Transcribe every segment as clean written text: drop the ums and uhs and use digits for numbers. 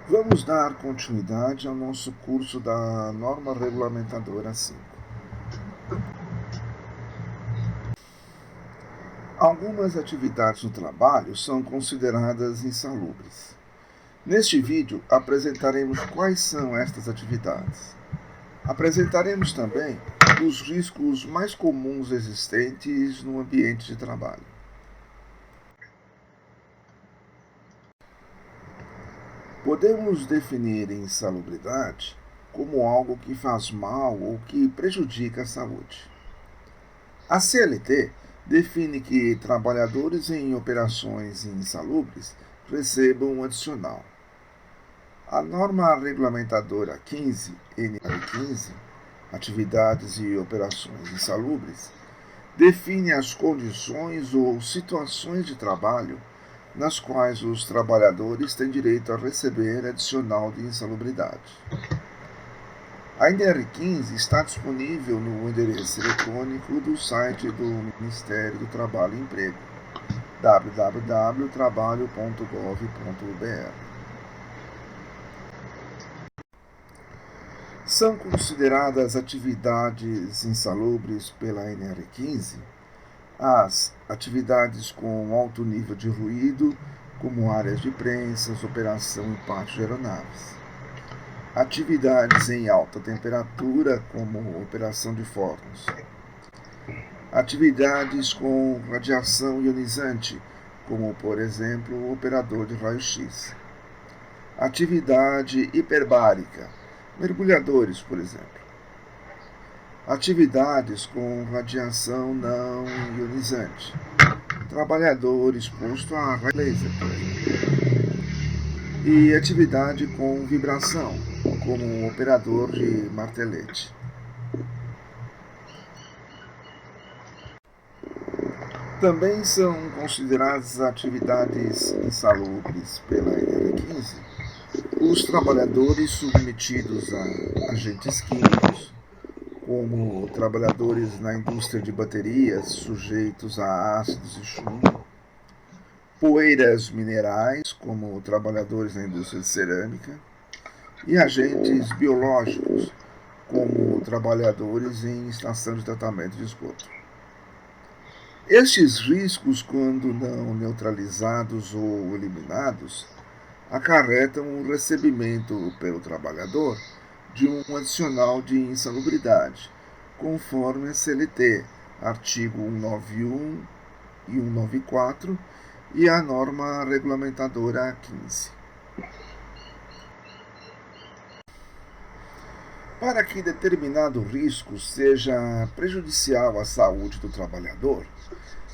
Vamos dar continuidade ao nosso curso da Norma Regulamentadora 5. Algumas atividades no trabalho são consideradas insalubres. Neste vídeo, apresentaremos quais são estas atividades. Apresentaremos também os riscos mais comuns existentes no ambiente de trabalho. Podemos definir insalubridade como algo que faz mal ou que prejudica a saúde. A CLT define que trabalhadores em operações insalubres recebam um adicional. A norma regulamentadora 15, NR15, Atividades e Operações Insalubres, define as condições ou situações de trabalho nas quais os trabalhadores têm direito a receber adicional de insalubridade. A NR15 está disponível no endereço eletrônico do site do Ministério do Trabalho e Emprego, www.trabalho.gov.br. São consideradas atividades insalubres pela NR15 as atividades com alto nível de ruído, como áreas de prensas, operação em pátios de aeronaves. Atividades em alta temperatura, como operação de fornos. Atividades com radiação ionizante, como, por exemplo, o operador de raio-x. Atividade hiperbárica, mergulhadores, por exemplo. Atividades com radiação não ionizante, trabalhador exposto a raio laser, por exemplo. E atividade com vibração, como um operador de martelete. Também são consideradas atividades insalubres pela NR15 os trabalhadores submetidos a agentes químicos, como trabalhadores na indústria de baterias sujeitos a ácidos e chumbo, poeiras minerais, como trabalhadores na indústria de cerâmica, e agentes biológicos, como trabalhadores em estação de tratamento de esgoto. Estes riscos, quando não neutralizados ou eliminados, acarretam o recebimento pelo trabalhador de um adicional de insalubridade, conforme a CLT, artigo 191 e 194 e a norma regulamentadora 15. Para que determinado risco seja prejudicial à saúde do trabalhador,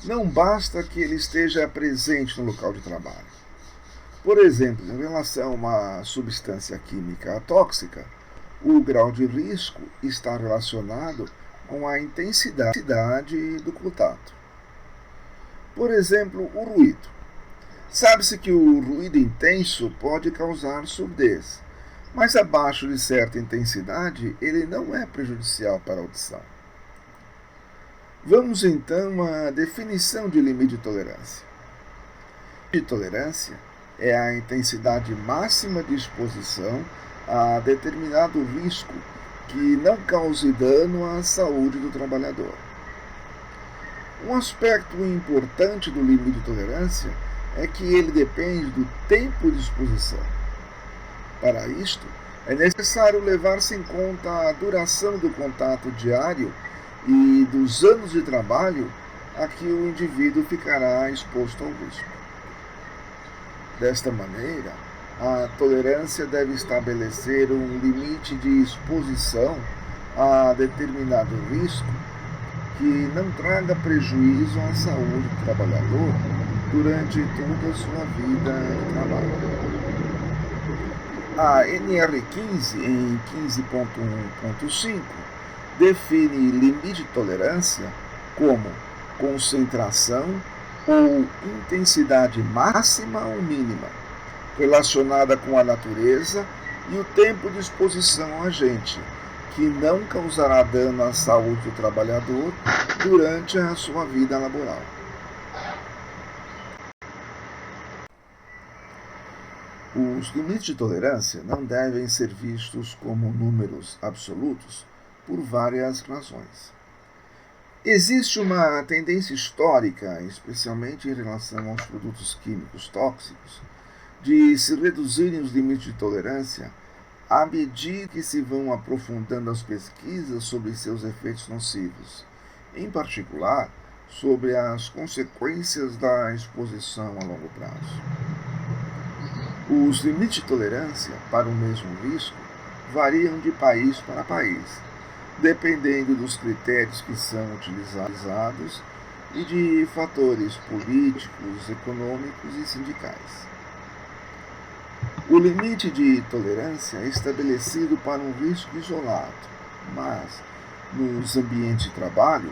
não basta que ele esteja presente no local de trabalho. Por exemplo, em relação a uma substância química tóxica, o grau de risco está relacionado com a intensidade do contato. Por exemplo, o ruído. Sabe-se que o ruído intenso pode causar surdez, mas abaixo de certa intensidade ele não é prejudicial para a audição. Vamos então à definição de limite de tolerância. O limite de tolerância é a intensidade máxima de exposição a determinado risco que não cause dano à saúde do trabalhador. Um aspecto importante do limite de tolerância é que ele depende do tempo de exposição. Para isto, é necessário levar-se em conta a duração do contato diário e dos anos de trabalho a que o indivíduo ficará exposto ao risco. Desta maneira, a tolerância deve estabelecer um limite de exposição a determinado risco que não traga prejuízo à saúde do trabalhador durante toda a sua vida de trabalho. A NR15, em 15.1.5, define limite de tolerância como concentração ou intensidade máxima ou mínima, relacionada com a natureza e o tempo de exposição ao agente, que não causará dano à saúde do trabalhador durante a sua vida laboral. Os limites de tolerância não devem ser vistos como números absolutos por várias razões. Existe uma tendência histórica, especialmente em relação aos produtos químicos tóxicos, de se reduzirem os limites de tolerância à medida que se vão aprofundando as pesquisas sobre seus efeitos nocivos, em particular sobre as consequências da exposição a longo prazo. Os limites de tolerância para o mesmo risco variam de país para país, dependendo dos critérios que são utilizados e de fatores políticos, econômicos e sindicais. O limite de tolerância é estabelecido para um risco isolado, mas nos ambientes de trabalho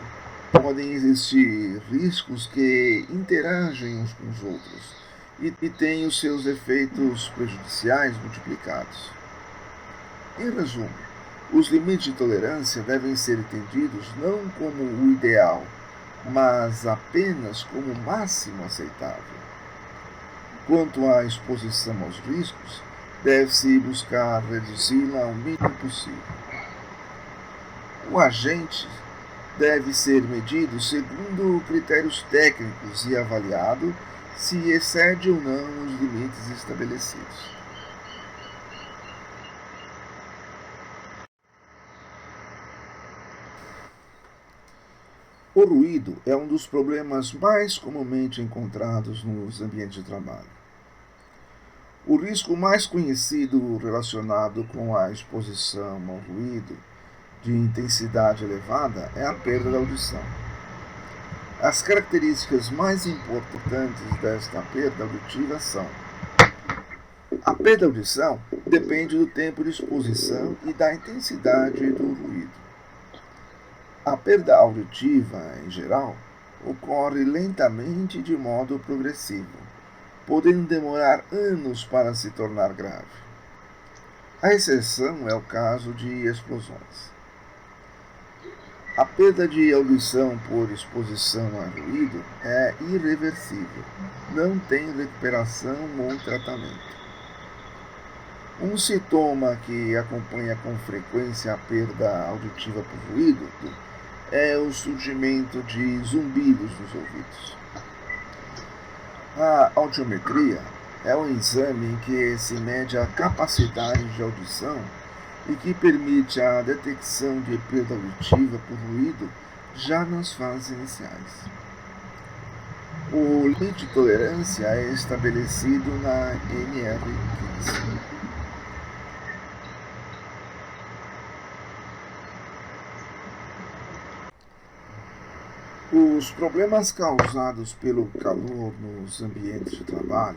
podem existir riscos que interagem uns com os outros e têm os seus efeitos prejudiciais multiplicados. Em resumo, os limites de tolerância devem ser entendidos não como o ideal, mas apenas como o máximo aceitável. Quanto à exposição aos riscos, deve-se buscar reduzi-la ao mínimo possível. O agente deve ser medido segundo critérios técnicos e avaliado se excede ou não os limites estabelecidos. O ruído é um dos problemas mais comumente encontrados nos ambientes de trabalho. O risco mais conhecido relacionado com a exposição ao ruído de intensidade elevada é a perda da audição. As características mais importantes desta perda auditiva são: a perda da audição depende do tempo de exposição e da intensidade do ruído. A perda auditiva, em geral, ocorre lentamente e de modo progressivo, podendo demorar anos para se tornar grave. A exceção é o caso de explosões. A perda de audição por exposição a ruído é irreversível, não tem recuperação ou tratamento. Um sintoma que acompanha com frequência a perda auditiva por ruído é o surgimento de zumbidos nos ouvidos. A audiometria é um exame em que se mede a capacidade de audição e que permite a detecção de perda auditiva por ruído já nas fases iniciais. O limite de tolerância é estabelecido na NR15. Os problemas causados pelo calor nos ambientes de trabalho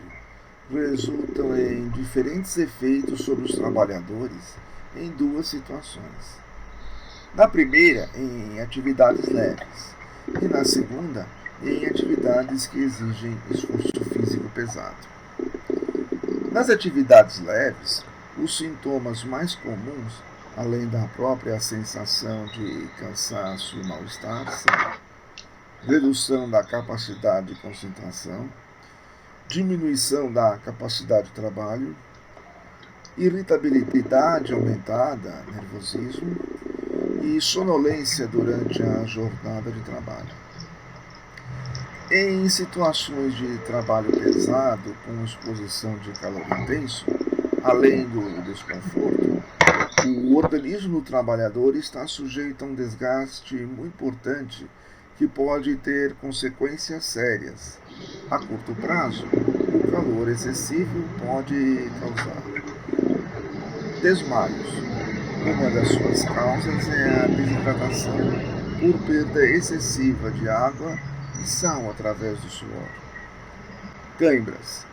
resultam em diferentes efeitos sobre os trabalhadores em duas situações. Na primeira, em atividades leves, e na segunda, em atividades que exigem esforço físico pesado. Nas atividades leves, os sintomas mais comuns, além da própria sensação de cansaço e mal-estar, são redução da capacidade de concentração, diminuição da capacidade de trabalho, irritabilidade aumentada, nervosismo e sonolência durante a jornada de trabalho. Em situações de trabalho pesado com exposição de calor intenso, além do desconforto, o organismo do trabalhador está sujeito a um desgaste muito importante que pode ter consequências sérias. A curto prazo, o calor excessivo pode causar desmaios. Uma das suas causas é a desidratação por perda excessiva de água e sal através do suor. Cãibras.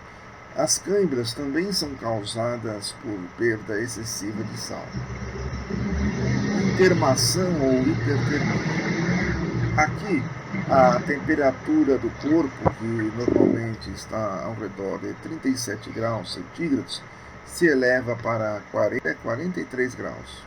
As cãibras também são causadas por perda excessiva de sal. Intermação ou hipertermia. Aqui, a temperatura do corpo, que normalmente está ao redor de 37 graus centígrados, se eleva para 43 graus.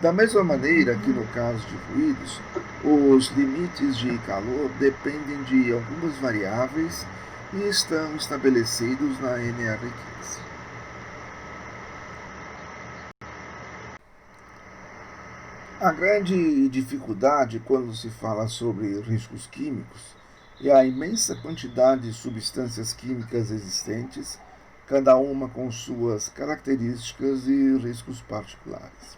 Da mesma maneira que no caso de ruídos, os limites de calor dependem de algumas variáveis e estão estabelecidos na NR15. A grande dificuldade quando se fala sobre riscos químicos é a imensa quantidade de substâncias químicas existentes, cada uma com suas características e riscos particulares.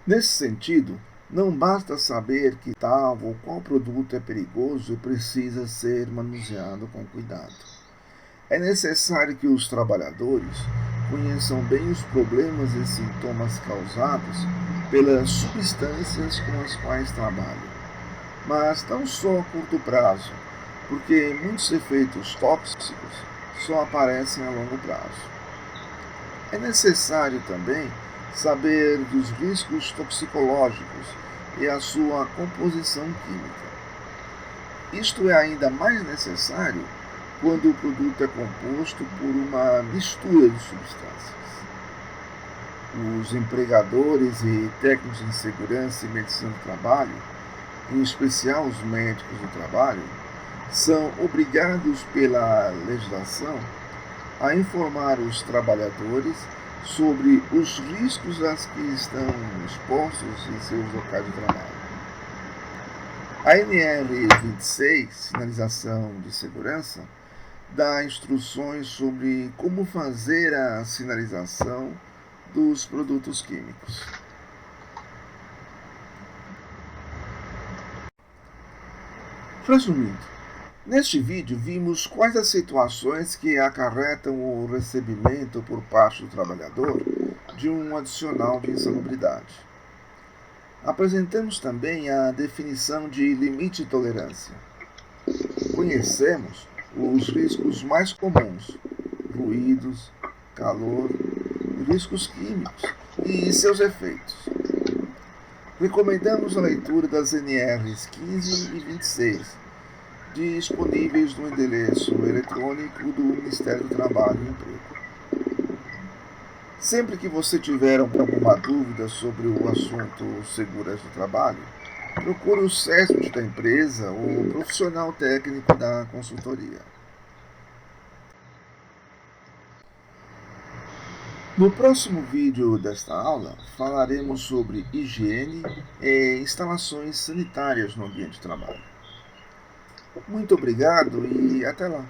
Nesse sentido, não basta saber que tal ou qual produto é perigoso e precisa ser manuseado com cuidado. É necessário que os trabalhadores conheçam bem os problemas e sintomas causados pelas substâncias com as quais trabalham, mas não só a curto prazo, porque muitos efeitos tóxicos só aparecem a longo prazo. É necessário também saber dos riscos toxicológicos e a sua composição química. Isto é ainda mais necessário quando o produto é composto por uma mistura de substâncias. Os empregadores e técnicos em segurança e medicina do trabalho, em especial os médicos do trabalho, são obrigados pela legislação a informar os trabalhadores sobre os riscos a que estão expostos em seus locais de trabalho. A NR26, Sinalização de Segurança, dá instruções sobre como fazer a sinalização dos produtos químicos. Resumindo, neste vídeo vimos quais as situações que acarretam o recebimento por parte do trabalhador de um adicional de insalubridade. Apresentamos também a definição de limite de tolerância. Conhecemos os riscos mais comuns, ruídos, calor, riscos químicos e seus efeitos. Recomendamos a leitura das NRs 15 e 26, disponíveis no endereço eletrônico do Ministério do Trabalho e Emprego. Sempre que você tiver alguma dúvida sobre o assunto segurança do trabalho, procure o CESP da empresa ou o profissional técnico da consultoria. No próximo vídeo desta aula, falaremos sobre higiene e instalações sanitárias no ambiente de trabalho. Muito obrigado e até lá!